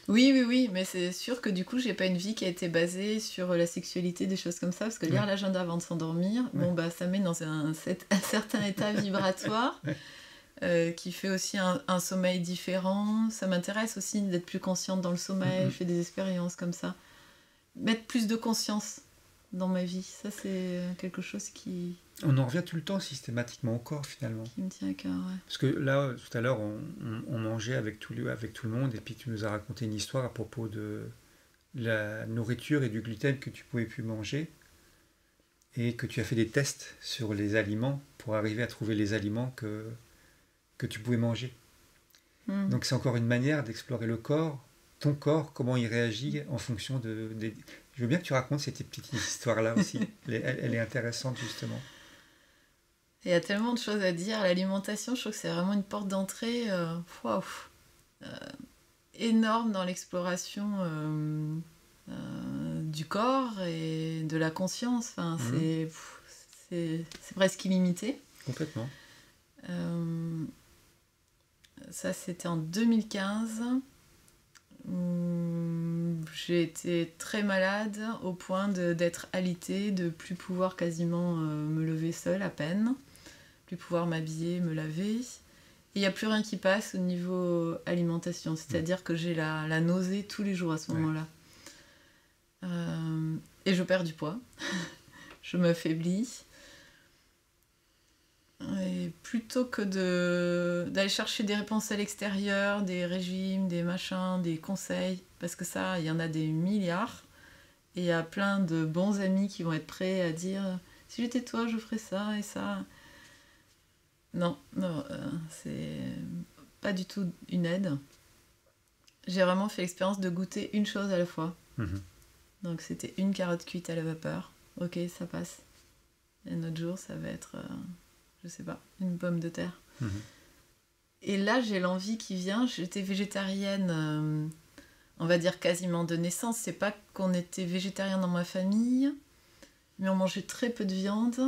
Oui, oui, oui, mais c'est sûr que du coup, j'ai pas une vie qui a été basée sur la sexualité, des choses comme ça, parce que lire Ouais. l'agenda avant de s'endormir, Ouais. bon, bah, ça met dans un certain état vibratoire. Ouais. Qui fait aussi un sommeil différent. Ça m'intéresse aussi d'être plus consciente dans le sommeil, je fais des expériences comme ça. Mettre plus de conscience dans ma vie, ça c'est quelque chose qui On en revient tout le temps systématiquement au corps finalement. me tient à cœur. Ouais. Parce que là, tout à l'heure, on mangeait avec tout le monde et puis tu nous as raconté une histoire à propos de la nourriture et du gluten que tu pouvais plus manger et que tu as fait des tests sur les aliments pour arriver à trouver les aliments que tu pouvais manger. Donc c'est encore une manière d'explorer le corps, ton corps, comment il réagit en fonction des... Je veux bien que tu racontes cette petite histoire-là aussi. Elle est intéressante justement. Il y a tellement de choses à dire. L'alimentation, je trouve que c'est vraiment une porte d'entrée. Waouh. énorme dans l'exploration du corps et de la conscience. Enfin, c'est presque illimité. Complètement. Ça, c'était en 2015. J'ai été très malade au point d'être alitée, de plus pouvoir quasiment me lever seule à peine, plus pouvoir m'habiller, me laver. Et il n'y a plus rien qui passe au niveau alimentation, c'est-à-dire que j'ai la nausée tous les jours à ce moment-là. Et je perds du poids, je m'affaiblis. Et plutôt que d'aller chercher des réponses à l'extérieur, des régimes, des machins, des conseils, parce que ça, il y en a des milliards, et il y a plein de bons amis qui vont être prêts à dire « si j'étais toi, je ferais ça et ça ». Non, c'est pas du tout une aide. J'ai vraiment fait l'expérience de goûter une chose à la fois. Donc c'était une carotte cuite à la vapeur. Ok, ça passe. Et un autre jour, ça va être... je sais pas, une pomme de terre. Et là, j'ai l'envie qui vient. J'étais végétarienne, on va dire quasiment de naissance. C'est pas qu'on était végétarien dans ma famille, mais on mangeait très peu de viande.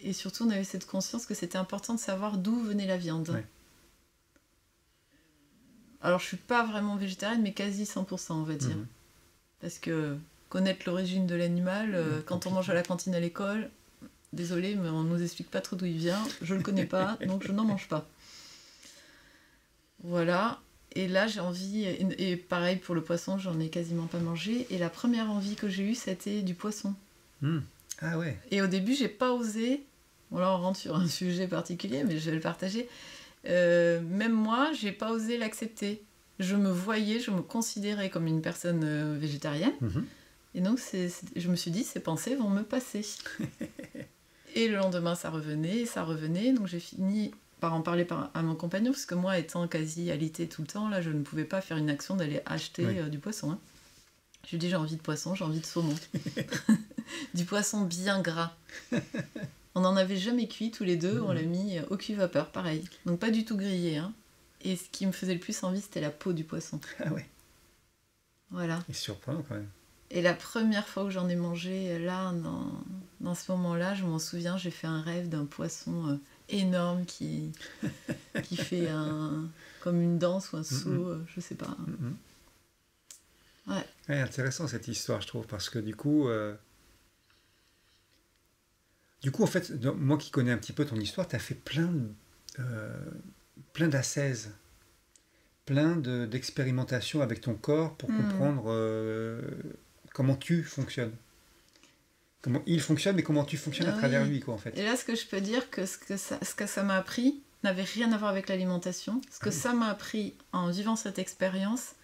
Et surtout, on avait cette conscience que c'était important de savoir d'où venait la viande. Ouais. Alors, je suis pas vraiment végétarienne, mais quasi 100%, on va dire. Parce que connaître l'origine de l'animal, quand on mange à la cantine à l'école... Désolée, mais on ne nous explique pas trop d'où il vient. Je ne le connais pas, donc je n'en mange pas. Voilà. Et là, j'ai envie... Et pareil pour le poisson, j'en ai quasiment pas mangé. Et la première envie que j'ai eue, c'était du poisson. Ah ouais. Et au début, j'ai pas osé... Bon, là, on rentre sur un sujet particulier, mais je vais le partager. Même moi, j'ai pas osé l'accepter. Je me considérais comme une personne végétarienne. Et donc, je me suis dit, ces pensées vont me passer. Et le lendemain, ça revenait. Donc j'ai fini par en parler à mon compagnon, parce que moi, étant quasi alitée tout le temps, là, je ne pouvais pas faire une action d'aller acheter du poisson. Hein. Je lui ai dit, j'ai envie de poisson, j'ai envie de saumon. Du poisson bien gras. On n'en avait jamais cuit tous les deux, on l'a mis au cuit-vapeur, pareil. Donc pas du tout grillé. Hein. Et ce qui me faisait le plus envie, c'était la peau du poisson. Ah ouais. Voilà. C'est surprenant quand même. Et la première fois que j'en ai mangé, là, dans ce moment-là, je m'en souviens, j'ai fait un rêve d'un poisson énorme qui fait comme une danse ou un saut, je sais pas. Ouais, intéressant cette histoire, je trouve, parce que du coup, en fait, moi qui connais un petit peu ton histoire, tu as fait plein d'ascèses, plein d'expérimentations avec ton corps pour comprendre comment tu fonctionnes. Comment il fonctionne, mais comment tu fonctionnes à travers lui, quoi, en fait. Et là, ce que je peux dire, que ce que ça m'a appris n'avait rien à voir avec l'alimentation. Ce que ça m'a appris en vivant cette expérience,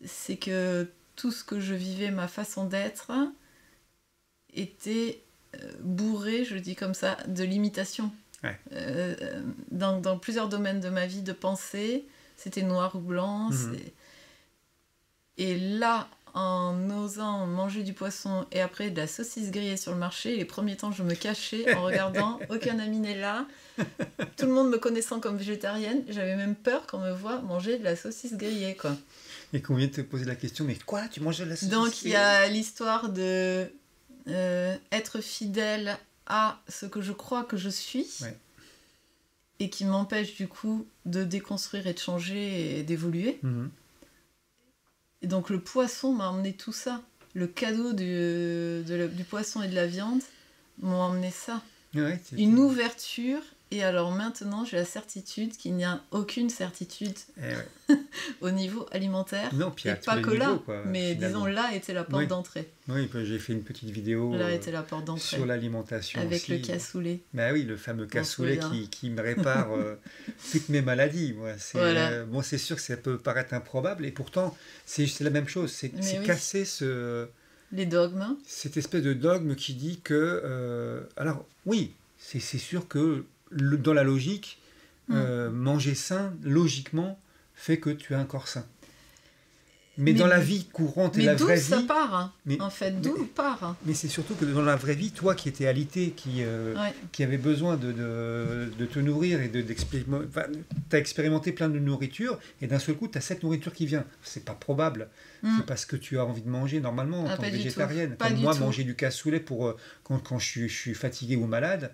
c'est que tout ce que je vivais, ma façon d'être, était bourré, je le dis comme ça, de limitations. Ouais. Dans plusieurs domaines de ma vie de pensée, c'était noir ou blanc. Et là, en osant manger du poisson et après de la saucisse grillée sur le marché, les premiers temps, je me cachais en regardant, aucun ami n'est là. Tout le monde me connaissant comme végétarienne, j'avais même peur qu'on me voie manger de la saucisse grillée, quoi. Et qu'on vienne te poser la question, mais quoi, tu manges de la saucisse? Donc il y a l'histoire de être fidèle à ce que je crois que je suis, et qui m'empêche du coup de déconstruire et de changer et d'évoluer. Et donc le poisson m'a emmené tout ça. Le cadeau du poisson et de la viande m'ont emmené ça. Une ouverture. Et alors maintenant, j'ai la certitude qu'il n'y a aucune certitude au niveau alimentaire. Non, puis et pas que niveaux, là, quoi, mais finalement. Disons là était la porte d'entrée. Oui, j'ai fait une petite vidéo là était la porte d'entrée. Sur l'alimentation avec aussi. Le cassoulet. Bah oui, le fameux cassoulet qui me répare toutes mes maladies. Moi. Bon, c'est sûr que ça peut paraître improbable, et pourtant, c'est la même chose. C'est casser les dogmes. Cette espèce de dogme qui dit que... alors, oui, c'est sûr que dans la logique, manger sain, logiquement, fait que tu as un corps sain. Mais dans la vie courante et mais la d'où vraie ça vie... part, hein, Mais, en fait, d'où part. mais c'est surtout que dans la vraie vie, toi qui étais alité, Ouais. qui avait besoin de te nourrir et d'expérimenter... Enfin, tu as expérimenté plein de nourriture et d'un seul coup, tu as cette nourriture qui vient. C'est pas probable. C'est parce que tu as envie de manger normalement en Ah, tant pas que du tout. végétarienne. Pas Comme du moi, tout. manger du cassoulet pour, quand je suis fatigué ou malade,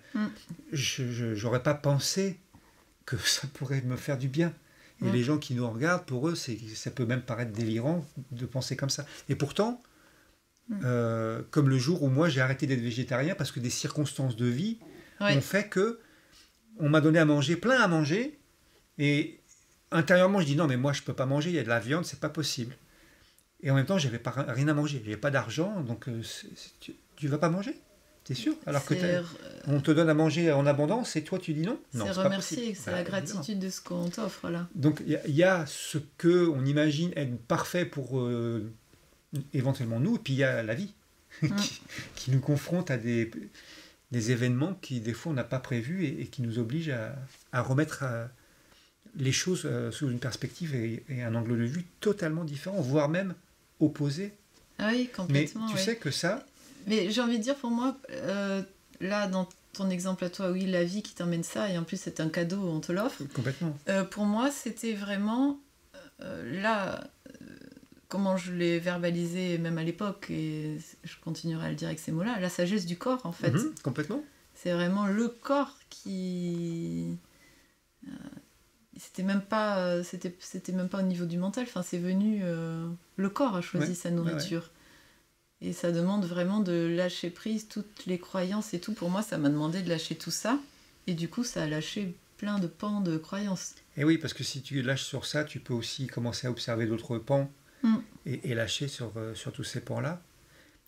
j'aurais pas pensé que ça pourrait me faire du bien. Et les gens qui nous regardent, pour eux, ça peut même paraître délirant de penser comme ça. Et pourtant, comme le jour où moi j'ai arrêté d'être végétarien parce que des circonstances de vie ont fait que on m'a donné à manger, plein à manger, et intérieurement je dis non mais moi je peux pas manger, il y a de la viande, c'est pas possible. Et en même temps j'avais pas rien à manger, j'avais pas d'argent, donc tu vas pas manger, t'es sûr? Alors que on te donne à manger en abondance et toi tu dis non. C'est remercier, c'est la gratitude évidemment. de ce qu'on t'offre là. Donc il y a ce que on imagine être parfait pour éventuellement nous, et puis il y a la vie qui nous confronte à des événements qui des fois on n'a pas prévus et qui nous obligent à remettre les choses sous une perspective et un angle de vue totalement différent, voire même opposé. Ah oui, complètement. Mais tu sais que ça... Mais j'ai envie de dire pour moi, là dans ton exemple à toi, oui, la vie qui t'emmène ça, et en plus c'est un cadeau, on te l'offre. Complètement. Pour moi c'était vraiment, là... comment je l'ai verbalisé même à l'époque, et je continuerai à le dire avec ces mots-là, la sagesse du corps en fait. Complètement. C'est vraiment le corps qui... c'était même pas au niveau du mental, enfin c'est venu... le corps a choisi sa nourriture. Et ça demande vraiment de lâcher prise, toutes les croyances et tout. Pour moi, ça m'a demandé de lâcher tout ça. Et du coup, ça a lâché plein de pans de croyances. Et oui, parce que si tu lâches sur ça, tu peux aussi commencer à observer d'autres pans et lâcher sur tous ces pans-là.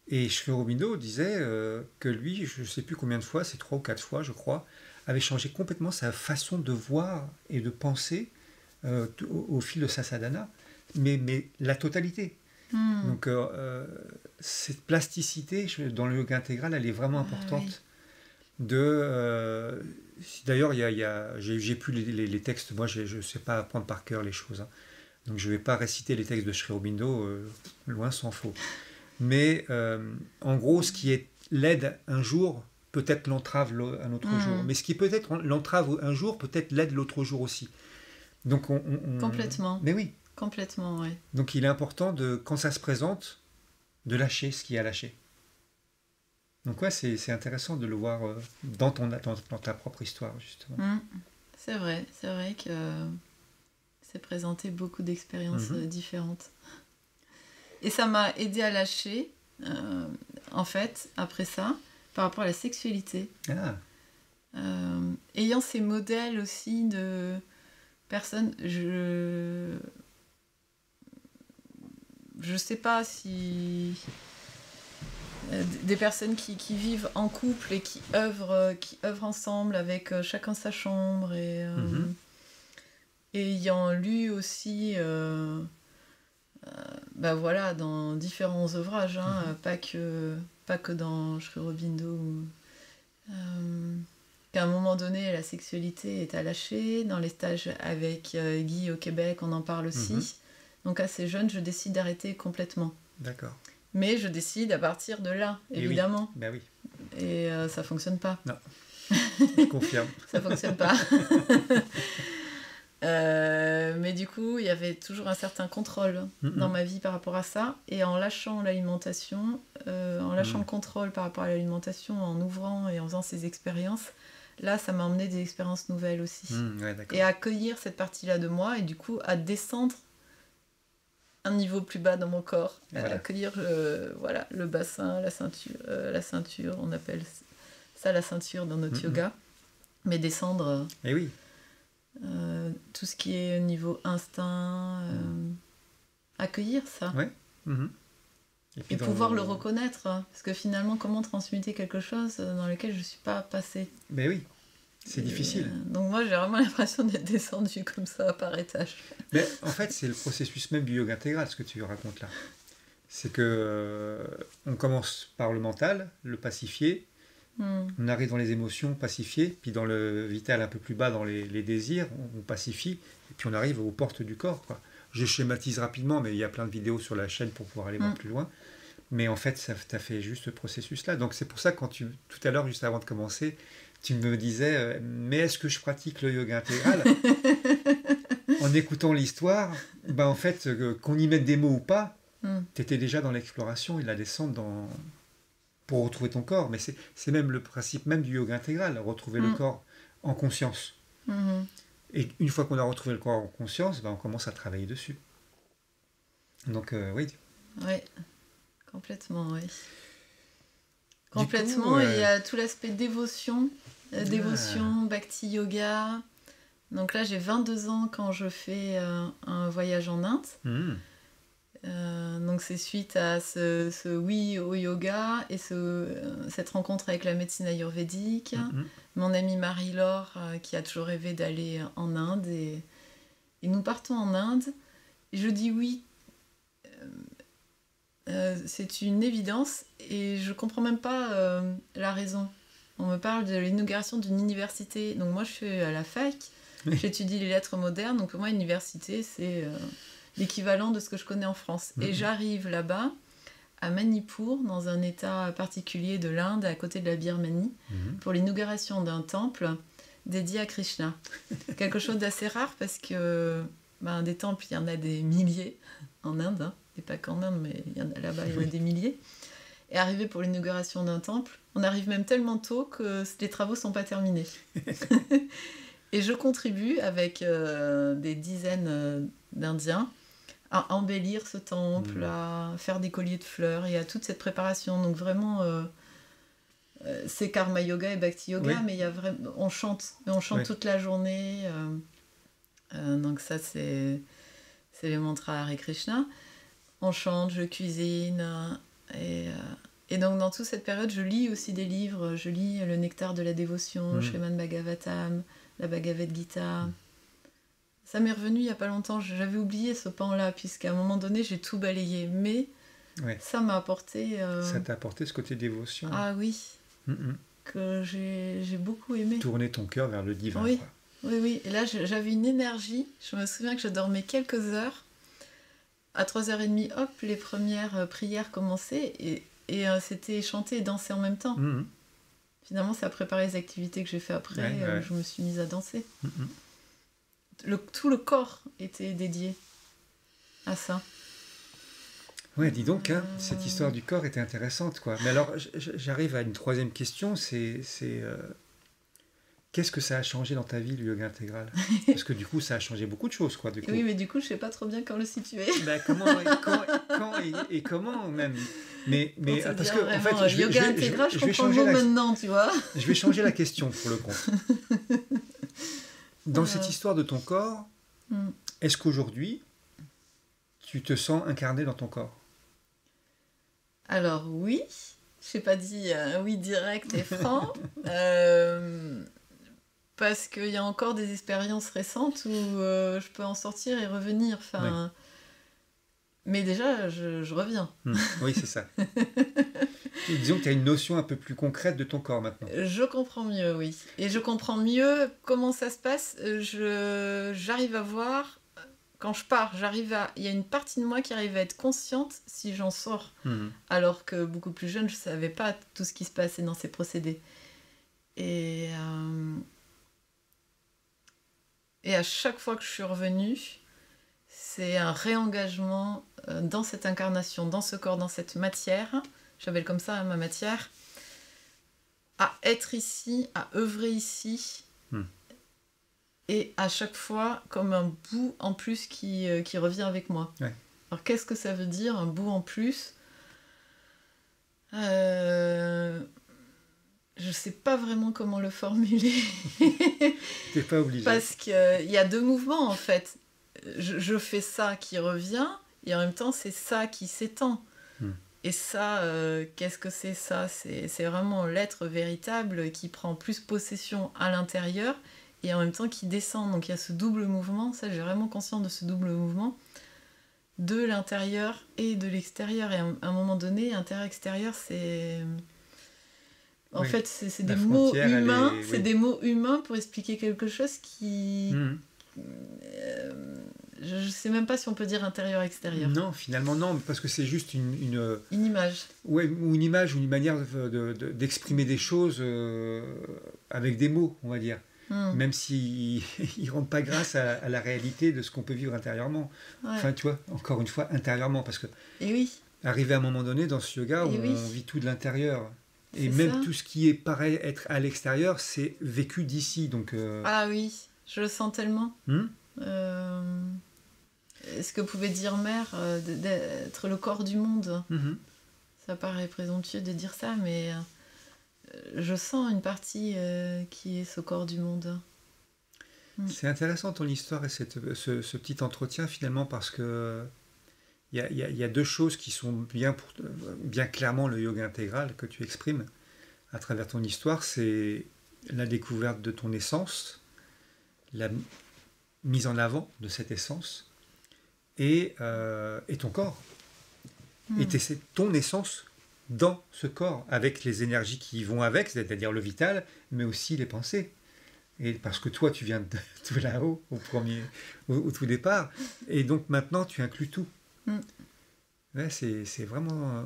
Et Sri Aurobindo disait que lui, je ne sais plus combien de fois, c'est 3 ou 4 fois, je crois, avait changé complètement sa façon de voir et de penser au fil de sa sadhana, mais la totalité. Donc, cette plasticité dans le yoga intégral, elle est vraiment importante. D'ailleurs, j'ai plus les textes, moi je ne sais pas apprendre par cœur les choses, hein. Donc je ne vais pas réciter les textes de Sri Aurobindo, loin s'en faut. Mais en gros, ce qui l'aide un jour, peut-être l'entrave un autre jour. Mais ce qui peut-être l'entrave un jour, peut-être l'aide l'autre jour aussi. Donc Complètement. Mais oui. Complètement, oui. Donc il est important, quand ça se présente, de lâcher ce qui est à lâcher. Donc ouais, c'est intéressant de le voir dans ta propre histoire, justement. C'est vrai que c'est présenté beaucoup d'expériences différentes. Et ça m'a aidé à lâcher, en fait, après ça, par rapport à la sexualité. Ayant ces modèles aussi de personnes, je sais pas si... des personnes qui vivent en couple et qui œuvrent ensemble avec chacun sa chambre et ayant lu aussi voilà, dans différents ouvrages, pas que dans Sri Aurobindo, qu'à un moment donné la sexualité est à lâcher. Dans les stages avec Guy au Québec, on en parle aussi. Donc assez jeune, je décide d'arrêter complètement. D'accord. Mais je décide à partir de là, évidemment. Oui. Ben oui. Et ça fonctionne pas. Non, je confirme. Ça fonctionne pas. Mais du coup, il y avait toujours un certain contrôle dans ma vie par rapport à ça. Et en lâchant l'alimentation, le contrôle par rapport à l'alimentation, en ouvrant et en faisant ces expériences, là, ça m'a emmené des expériences nouvelles aussi. Et à accueillir cette partie-là de moi et du coup, à descendre un niveau plus bas dans mon corps, à accueillir le bassin, la ceinture, on appelle ça la ceinture dans notre yoga, mais descendre tout ce qui est au niveau instinct, accueillir ça. Et pouvoir le reconnaître, parce que finalement, comment transmuter quelque chose dans lequel je ne suis pas passée. Mais oui, c'est difficile. Donc moi, j'ai vraiment l'impression d'être descendue comme ça, par étage. Mais en fait, c'est le processus même du yoga intégral, ce que tu racontes là. C'est que on commence par le mental, le pacifier, on arrive dans les émotions, pacifier, puis dans le vital un peu plus bas, dans les désirs, on pacifie, et puis on arrive aux portes du corps, quoi. Je schématise rapidement, mais il y a plein de vidéos sur la chaîne pour pouvoir aller voir plus loin. Mais en fait, tu as fait juste ce processus-là. Donc c'est pour ça que tout à l'heure, juste avant de commencer, tu me disais, mais est-ce que je pratique le yoga intégral? En écoutant l'histoire, en fait, qu'on y mette des mots ou pas, tu étais déjà dans l'exploration et la descente pour retrouver ton corps. Mais c'est même le principe même du yoga intégral, retrouver le corps en conscience. Et une fois qu'on a retrouvé le corps en conscience, on commence à travailler dessus. Donc, oui. Oui, complètement, oui. Complètement, et il y a tout l'aspect dévotion, bhakti yoga. Donc là, j'ai 22 ans quand je fais un voyage en Inde. Donc c'est suite à ce oui au yoga et cette rencontre avec la médecine ayurvédique. Mon amie Marie-Laure qui a toujours rêvé d'aller en Inde et nous partons en Inde. Et je dis oui, c'est une évidence et je comprends même pas la raison. On me parle de l'inauguration d'une université. Donc moi je suis à la fac, j'étudie les lettres modernes. Donc pour moi université c'est l'équivalent de ce que je connais en France. Et j'arrive là-bas à Manipur, dans un état particulier de l'Inde, à côté de la Birmanie, pour l'inauguration d'un temple dédié à Krishna. Quelque chose d'assez rare parce que des temples, il y en a des milliers en Inde, hein. Et pas qu'en Inde, mais là-bas, il y en a des milliers. Et arriver pour l'inauguration d'un temple, on arrive même tellement tôt que les travaux ne sont pas terminés. Et je contribue avec des dizaines d'Indiens à embellir ce temple, à faire des colliers de fleurs et à toute cette préparation. Donc vraiment, c'est karma yoga et bhakti yoga, mais il y a on chante toute la journée. Donc ça, c'est les mantras Hare Krishna. On chante, je cuisine. Et donc dans toute cette période, je lis aussi des livres. Je lis Le Nectar de la Dévotion, Srimad Bhagavatam, la Bhagavad Gita. Ça m'est revenu il n'y a pas longtemps, j'avais oublié ce pan-là, puisqu'à un moment donné, j'ai tout balayé. Mais ça m'a apporté... Ça t'a apporté ce côté dévotion. Ah oui, que j'ai beaucoup aimé. Tourner ton cœur vers le divin. Oui, quoi. oui. Et là, j'avais une énergie. Je me souviens que je dormais quelques heures. À 3h30, hop, les premières prières commençaient. Et c'était chanter et danser en même temps. Finalement, ça a préparé les activités que j'ai fait après. Je me suis mise à danser. Tout le corps était dédié à ça. Ouais, dis donc, hein, cette histoire du corps était intéressante, quoi. Mais alors, j'arrive à une troisième question, c'est qu'est-ce que ça a changé dans ta vie, le yoga intégral? Parce que du coup, ça a changé beaucoup de choses, quoi. Du coup. Oui, mais du coup, je sais pas trop bien quand le situer. Comment et comment même. Mais parce que en fait, yoga intégral, je comprends le mot maintenant, tu vois. Je vais changer la question pour le compte. Dans cette histoire de ton corps, est-ce qu'aujourd'hui, tu te sens incarné dans ton corps? Alors oui, je n'ai pas dit oui direct et franc, parce qu'il y a encore des expériences récentes où je peux en sortir et revenir. Enfin, mais déjà, je reviens. Oui, c'est ça. Disons que tu as une notion un peu plus concrète de ton corps maintenant. Je comprends mieux, oui. Et je comprends mieux comment ça se passe. J'arrive à voir, quand je pars, il y a une partie de moi qui arrive à être consciente si j'en sors. Alors que beaucoup plus jeune, je ne savais pas tout ce qui se passait dans ces procédés. Et à chaque fois que je suis revenue, c'est un réengagement dans cette incarnation, dans ce corps, dans cette matière. J'appelle comme ça ma matière, à être ici, à œuvrer ici, et à chaque fois comme un bout en plus qui revient avec moi. Ouais. Alors qu'est-ce que ça veut dire, un bout en plus? Je sais pas vraiment comment le formuler. T'es pas obligé. Parce qu'il y a deux mouvements en fait. Je fais ça qui revient, et en même temps c'est ça qui s'étend. Et ça, qu'est-ce que c'est ça? C'est vraiment l'être véritable qui prend plus possession à l'intérieur et en même temps qui descend. Donc il y a ce double mouvement, ça j'ai vraiment conscience de ce double mouvement de l'intérieur et de l'extérieur. Et à un moment donné, intérieur-extérieur, c'est... En fait, c'est des mots humains, des mots humains pour expliquer quelque chose qui... Je ne sais même pas si on peut dire intérieur-extérieur. Non, finalement non, parce que c'est juste Une image. ouais, ou une image ou une manière d'exprimer des choses avec des mots, on va dire. Hmm. Même s'ils ne rendent pas grâce à la réalité de ce qu'on peut vivre intérieurement. Ouais. Enfin, tu vois, encore une fois, intérieurement, parce que Et oui. arrivé à un moment donné dans ce yoga, Et on oui. vit tout de l'intérieur. Et C'est même ça. tout ce qui est pareil être à l'extérieur, c'est vécu d'ici. Donc, Ah oui, je le sens tellement. hmm Ce que pouvait dire Mère, d'être le corps du monde. Mhm. Ça paraît présomptueux de dire ça, mais je sens une partie qui est ce corps du monde. C'est intéressant ton histoire et ce petit entretien finalement parce que il y a deux choses qui sont bien clairement le yoga intégral que tu exprimes à travers ton histoire. C'est la découverte de ton essence, la mise en avant de cette essence et ton corps. Et ton essence dans ce corps, avec les énergies qui vont avec, c'est-à-dire le vital, mais aussi les pensées. Et parce que toi, tu viens de tout là-haut, au tout départ, et donc maintenant, tu inclus tout. Ouais, c'est vraiment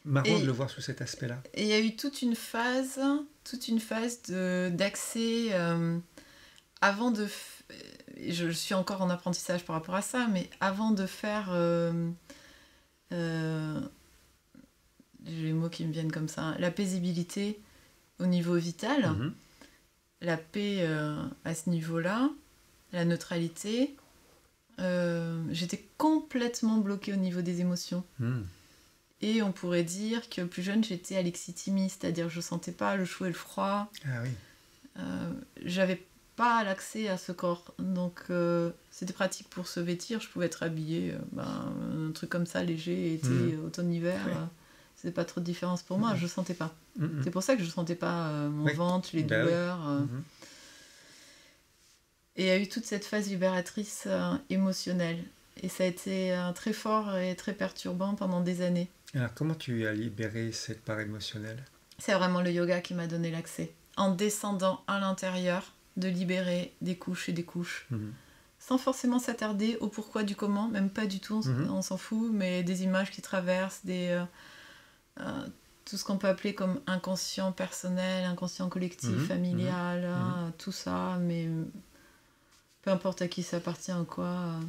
marrant de le voir sous cet aspect-là. Et il y a eu toute une phase d'accès avant de... Je suis encore en apprentissage par rapport à ça, mais avant de faire... j'ai les mots qui me viennent comme ça. Hein, la paisibilité au niveau vital, la paix à ce niveau-là, la neutralité. J'étais complètement bloquée au niveau des émotions. Et on pourrait dire que plus jeune, j'étais alexithymie, c'est-à-dire je ne sentais pas le chaud et le froid. Ah oui. J'avais pas l'accès à ce corps. Donc c'était pratique pour se vêtir. Je pouvais être habillée, un truc comme ça, léger, été, automne, hiver. Oui. C'était pas trop de différence pour moi, je sentais pas. C'est pour ça que je sentais pas mon Oui. ventre, les douleurs. Et il y a eu toute cette phase libératrice émotionnelle. Et ça a été très fort et très perturbant pendant des années. Alors, comment tu as libéré cette part émotionnelle ? C'est vraiment le yoga qui m'a donné l'accès. En descendant à l'intérieur, de libérer des couches et des couches. Sans forcément s'attarder au pourquoi du comment, même pas du tout, on s'en fout, mais des images qui traversent, tout ce qu'on peut appeler comme inconscient personnel, inconscient collectif, familial, tout ça, mais peu importe à qui ça appartient ou quoi,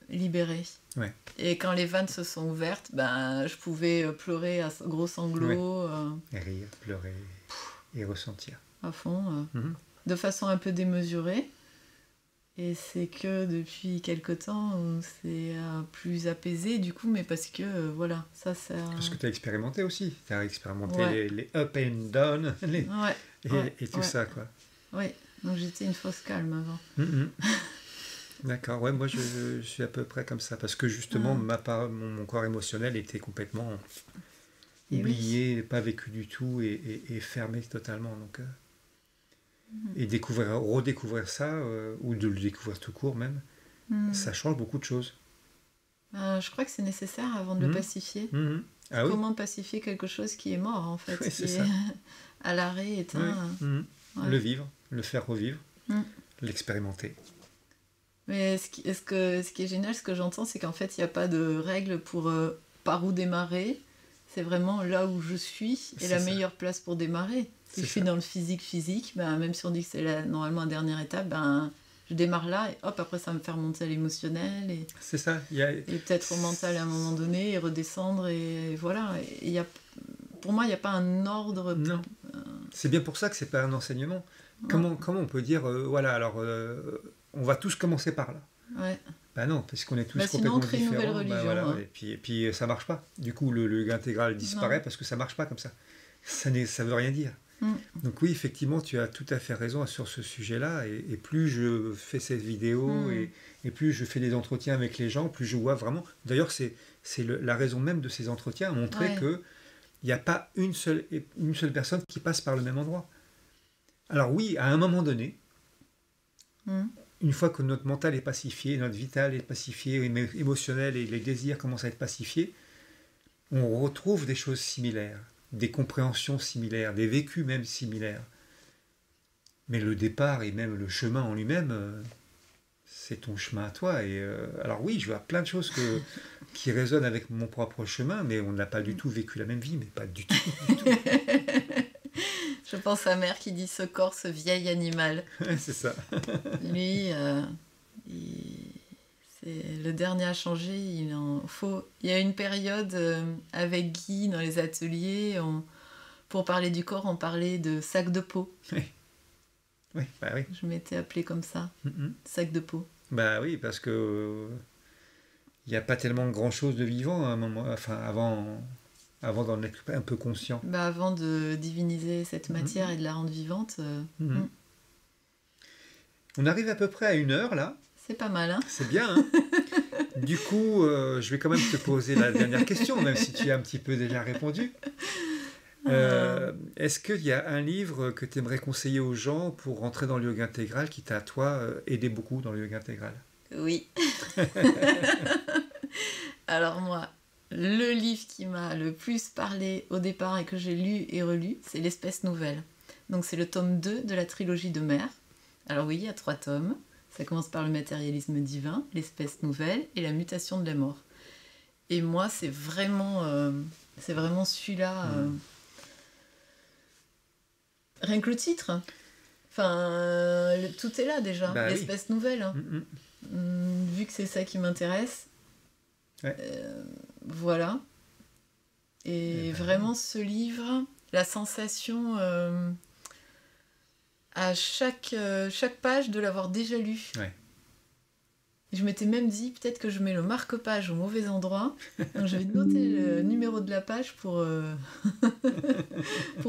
libéré. Ouais. Et quand les vannes se sont ouvertes, je pouvais pleurer à gros sanglots. Et rire, pleurer et ressentir. À fond, de façon un peu démesurée. Et c'est que depuis quelque temps, c'est plus apaisé du coup, mais parce que voilà, ça... Parce que tu as expérimenté aussi. Tu as expérimenté les up and down et tout ça, quoi. Oui, donc j'étais une fausse calme avant. D'accord, ouais, moi je suis à peu près comme ça, parce que justement mon corps émotionnel était complètement oublié, pas vécu du tout et fermé totalement. Donc, et redécouvrir ça, ou de le découvrir tout court même, ça change beaucoup de choses. Je crois que c'est nécessaire avant de le pacifier. Ah, comment pacifier quelque chose qui est mort en fait, qui est à l'arrêt, éteint. Le vivre, le faire revivre, l'expérimenter. Mais ce qui est génial, ce que j'entends, c'est qu'en fait, il n'y a pas de règle pour par où démarrer. C'est vraiment là où je suis et la meilleure place pour démarrer. Si je suis dans le physique, même si on dit que c'est normalement la dernière étape, je démarre là et hop, après ça va me faire monter à l'émotionnel. C'est ça. Et peut-être au mental à un moment donné et redescendre. Et voilà. Et pour moi, il n'y a pas un ordre. Non. C'est bien pour ça que c'est pas un enseignement. Comment on peut dire, voilà, alors on va tous commencer par là. Ouais. Non, parce qu'on est tous sinon complètement on crée différents. Une nouvelle religion, voilà. Et puis ça marche pas. Du coup, le yoga intégral disparaît parce que ça marche pas comme ça. Ça veut rien dire. Donc oui, effectivement, tu as tout à fait raison sur ce sujet-là. Et plus je fais cette vidéo et plus je fais des entretiens avec les gens, plus je vois vraiment... D'ailleurs, c'est la raison même de ces entretiens, à montrer qu'il n'y a pas une seule personne qui passe par le même endroit. Alors oui, à un moment donné, une fois que notre mental est pacifié, notre vital est pacifié, émotionnel et les désirs commencent à être pacifiés, on retrouve des choses similaires, des compréhensions similaires, des vécus même similaires. Mais le départ et même le chemin en lui-même, c'est ton chemin à toi. Et alors oui, je vois plein de choses qui résonnent avec mon propre chemin, mais on n'a pas du tout vécu la même vie, mais pas du tout, du tout. Je pense à mère qui dit ce corps, ce vieil animal. Ouais, c'est ça. Lui, c'est le dernier à changer. Il y a une période avec Guy dans les ateliers, pour parler du corps, on parlait de sac de peau. Oui, oui, bah oui. Je m'étais appelée comme ça, sac de peau. Bah oui, parce que il n'y a pas tellement grand-chose de vivant à un moment, enfin avant d'en être un peu conscient. Bah, avant de diviniser cette matière et de la rendre vivante, On arrive à peu près à 1 heure là. c'est pas mal, hein? C'est bien, hein. Du coup, je vais quand même te poser la dernière question, même si tu as un petit peu déjà répondu. Est-ce qu'il y a un livre que tu aimerais conseiller aux gens pour rentrer dans le yoga intégral qui t'a, toi, aidé beaucoup dans le yoga intégral? Oui. Alors moi, le livre qui m'a le plus parlé au départ et que j'ai lu et relu, c'est L'Espèce Nouvelle. Donc c'est le tome 2 de la trilogie de Mère. Alors oui, il y a 3 tomes. Ça commence par le matérialisme divin, l'espèce nouvelle et la mutation de la mort. Et moi, c'est vraiment celui-là. Rien que le titre. Enfin, tout est là déjà. Bah l'espèce nouvelle. Hein. Vu que c'est ça qui m'intéresse. Ouais. Voilà. Et vraiment, ce livre, la sensation à chaque page de l'avoir déjà lu. Ouais. Je m'étais même dit, peut-être que je mets le marque-page au mauvais endroit. Donc je vais noter le numéro de la page pour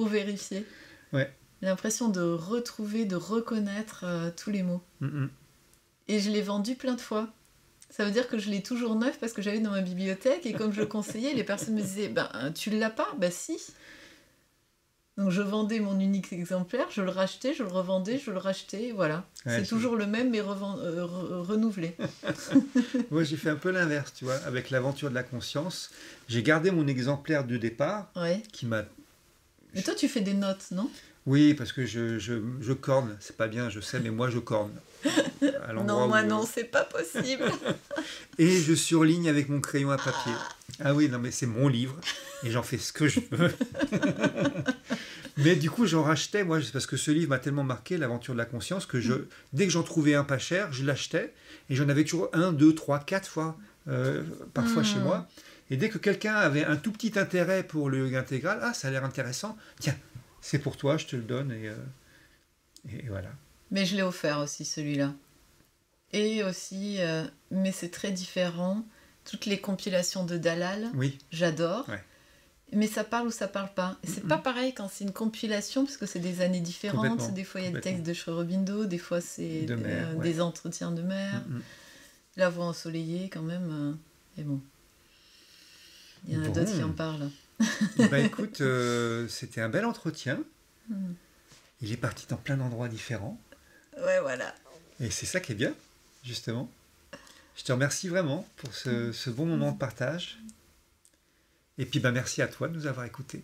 vérifier. Ouais. J'ai l'impression de retrouver, de reconnaître tous les mots. Et je l'ai vendu plein de fois. Ça veut dire que je l'ai toujours neuf parce que j'avais dans ma bibliothèque et comme je le conseillais, les personnes me disaient tu l'as pas? Bah si. Donc je vendais mon unique exemplaire, je le rachetais, je le revendais, je le rachetais, voilà. Ouais, c'est toujours le même mais renouvelé. Moi j'ai fait un peu l'inverse, tu vois, avec l'aventure de la conscience. J'ai gardé mon exemplaire du départ qui m'a... Mais toi tu fais des notes, non? Oui, parce que je corne, c'est pas bien, je sais, mais moi je corne. Non, moi non, c'est pas possible. Et je surligne avec mon crayon à papier. Ah oui, non mais c'est mon livre, et j'en fais ce que je veux. Mais du coup, j'en rachetais, moi, parce que ce livre m'a tellement marqué, l'aventure de la conscience, que dès que j'en trouvais un pas cher, je l'achetais, et j'en avais toujours 1, 2, 3, 4 fois, parfois chez moi. Et dès que quelqu'un avait un tout petit intérêt pour le yoga intégral, ça a l'air intéressant, tiens, c'est pour toi, je te le donne, et voilà. Mais je l'ai offert aussi, celui-là. Et aussi, mais c'est très différent, toutes les compilations de Dalal, j'adore. Ouais. Mais ça parle ou ça parle pas. Et c'est pas pareil quand c'est une compilation, parce que c'est des années différentes. Des fois, il y a le texte de Sri Aurobindo, des fois, c'est des entretiens de mère. La voix ensoleillée, quand même. Et bon. Il y en a d'autres qui en parlent. Écoute, c'était un bel entretien. Il est parti dans plein d'endroits différents. Ouais, voilà. Et c'est ça qui est bien, justement. Je te remercie vraiment pour ce bon moment de partage. Et puis merci à toi de nous avoir écoutés.